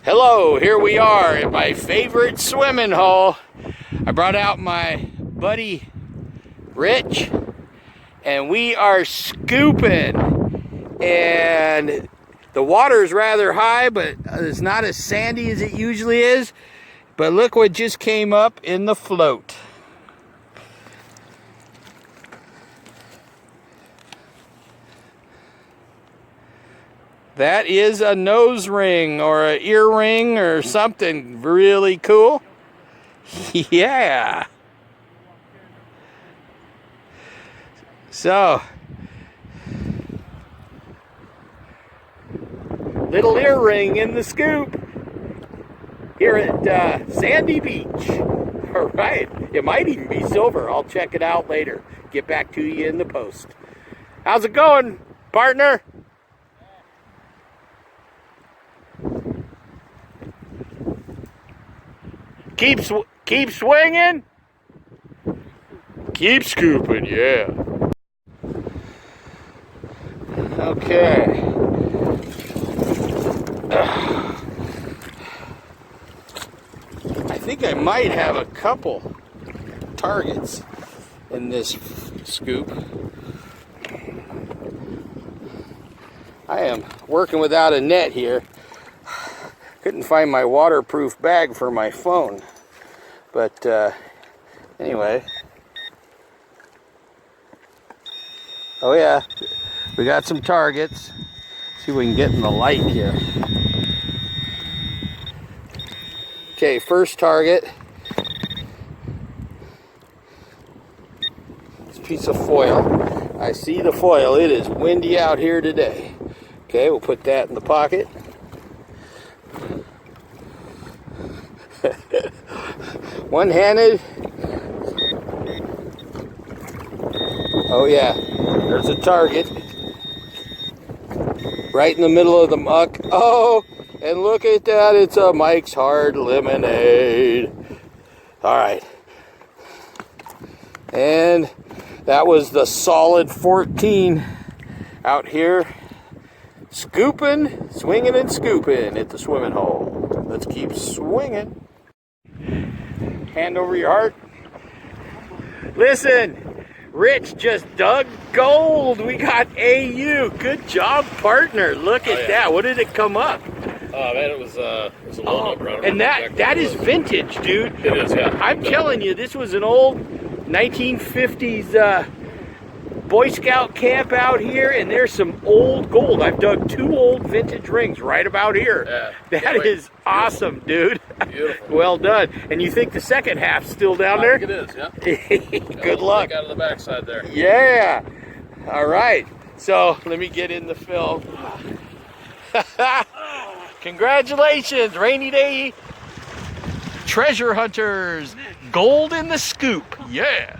Hello, here we are at my favorite swimming hole. I brought out my buddy Rich and we are scooping, and the water is rather high, but it's not as sandy as it usually is. But look what just came up in the float. That is a nose ring or an ear ring or something really cool. Yeah. So, little ear ring in the scoop here at Sandy Beach. All right. It might even be silver. I'll check it out later. Get back to you in the post. How's it going, partner? Keep swinging. Keep scooping, yeah. Okay. I think I might have a couple targets in this scoop. I am working without a net here. Couldn't find my waterproof bag for my phone. But anyway. Oh yeah, we got some targets. See if we can get in the light here. Okay, first target. This piece of foil. I see the foil. It is windy out here today. Okay, we'll put that in the pocket. One-handed. Oh yeah, there's a target. Right in the middle of the muck. Oh, and look at that, it's a Mike's Hard Lemonade. All right. And that was the solid 14 out here. Scooping, swinging and scooping at the swimming hole. Let's keep swinging. Hand over your heart. Listen, Rich just dug gold. We got AU. Good job, partner. Look at that. What did it come up? Oh man, it was a little number. And that is vintage, dude. It is, yeah. I'm telling you, this was an old 1950s Boy Scout camp out here, and there's some old gold. I've dug 2 old vintage rings right about here. Yeah. That is awesome, dude. Beautiful. Well done. And you think the second half's still down there? I think it is, yeah. Good luck. Out of the backside there. Yeah. All right. So let me get in the film. Congratulations, rainy day treasure hunters. Gold in the scoop. Yeah.